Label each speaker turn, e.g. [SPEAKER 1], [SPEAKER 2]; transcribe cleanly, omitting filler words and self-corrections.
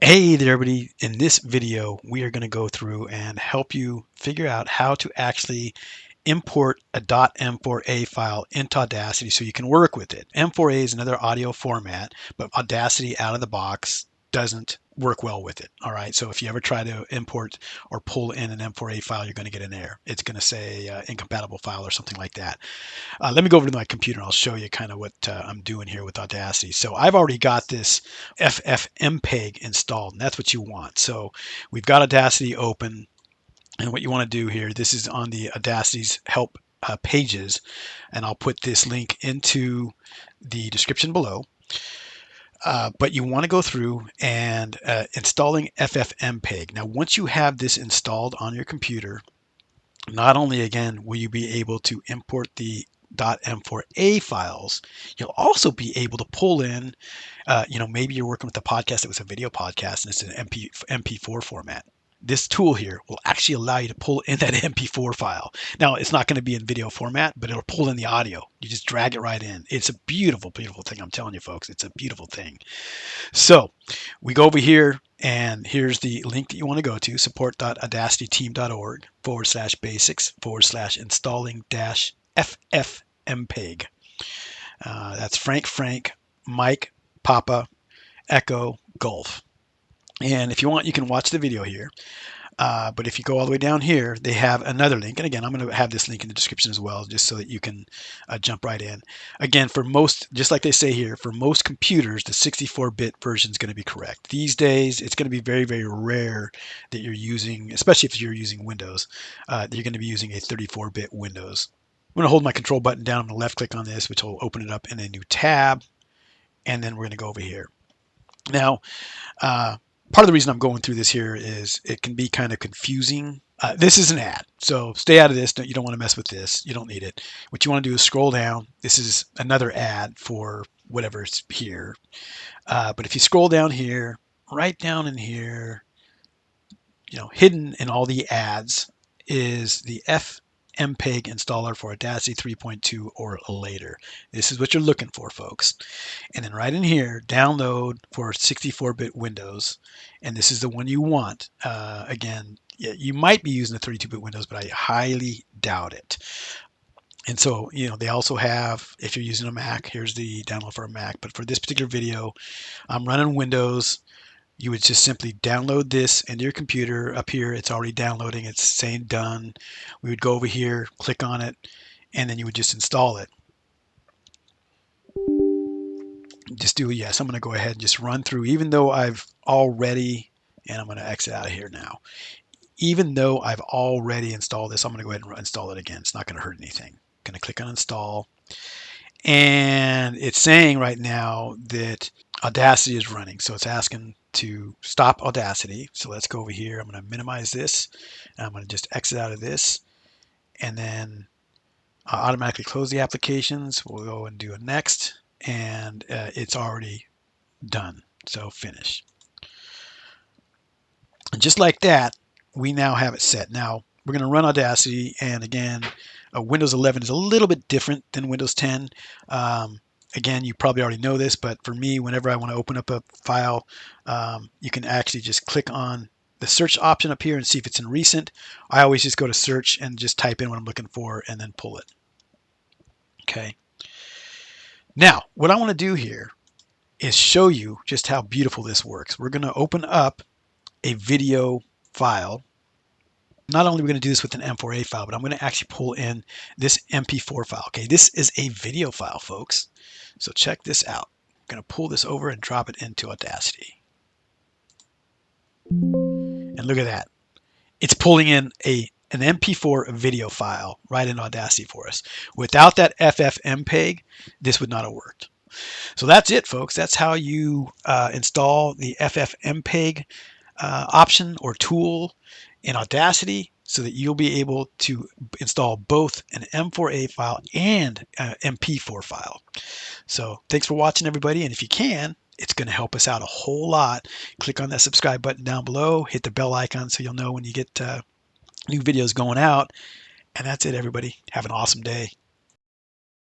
[SPEAKER 1] Hey there everybody, in this video we are going to go through and help you figure out how to actually import a .m4a file into Audacity so you can work with it. M4a is another audio format, but Audacity out of the box doesn't work well with it. All right, so if you ever try to import or pull in an M4a file, you're going to get an error. It's going to say incompatible file or something like that. Let me go over to my computer and I'll show you kind of what I'm doing here with Audacity. So I've already got this FFmpeg installed, and that's what you want. So we've got Audacity open, and what you want to do here, this is on the Audacity's help pages, and I'll put this link into the description below. But you want to go through and installing FFmpeg. Now, once you have this installed on your computer, not only again will you be able to import the .m4a files, you'll also be able to pull in, maybe you're working with a podcast that was a video podcast and it's an MP4 format. This tool here will actually allow you to pull in that MP4 file. Now, it's not going to be in video format, but it'll pull in the audio. You just drag it right in. It's a beautiful, beautiful thing. I'm telling you, folks, it's a beautiful thing. So we go over here, and here's the link that you want to go to, support.audacityteam.org/basics/installing FFmpeg. That's Frank, Mike, Papa, Echo, Golf. And if you want, you can watch the video here. But if you go all the way down here, they have another link. And again, I'm going to have this link in the description as well, just so that you can jump right in. Again, for most, just like they say here, for most computers, the 64-bit version is going to be correct. These days, it's going to be very, very rare that you're using, especially if you're using Windows, that you're going to be using a 34-bit Windows. I'm going to hold my control button down. I'm going to left click on this, which will open it up in a new tab. And then we're going to go over here. Now, part of the reason I'm going through this here is it can be kind of confusing. This is an ad, so stay out of this. You don't want to mess with this. You don't need it. What you want to do is scroll down. This is another ad for whatever's here. But if you scroll down here, right down in here, hidden in all the ads is the FFmpeg installer for Audacity 3.2 or later. This is what you're looking for, folks. And then right in here, download for 64-bit Windows. And this is the one you want. Again, you might be using the 32-bit Windows, but I highly doubt it. And so, they also have, if you're using a Mac, here's the download for a Mac. But for this particular video, I'm running Windows. You would just simply download this into your computer. Up here, it's already downloading. It's saying done. We would go over here, click on it, and then you would just install it. Just do a yes. I'm going to go ahead and just run through, even though I've already, and I'm going to exit out of here now. Even though I've already installed this, I'm going to go ahead and install it again. It's not going to hurt anything. I'm going to click on install. And it's saying right now that Audacity is running. So it's asking to stop Audacity. So let's go over here. I'm going to minimize this. And I'm going to just exit out of this. And then automatically close the applications. We'll go and do a next. And it's already done. So finish. And just like that, we now have it set. Now we're going to run Audacity, and again, Windows 11 is a little bit different than Windows 10. Again, you probably already know this, but for me, whenever I want to open up a file, you can actually just click on the search option up here and see if it's in recent. I always just go to search and just type in what I'm looking for and then pull it. Okay. Now, what I want to do here is show you just how beautiful this works. We're going to open up a video file. Not only are we going to do this with an M4A file, but I'm going to actually pull in this MP4 file. Okay, this is a video file, folks. So check this out. I'm going to pull this over and drop it into Audacity. And look at that. It's pulling in an MP4 video file right in Audacity for us. Without that FFmpeg, this would not have worked. So that's it, folks. That's how you install the FFmpeg option or tool in Audacity so that you'll be able to install both an M4A file and an MP4 file. So thanks for watching, everybody. And if you can, it's going to help us out a whole lot. Click on that subscribe button down below. Hit the bell icon so you'll know when you get new videos going out. And that's it, everybody. Have an awesome day.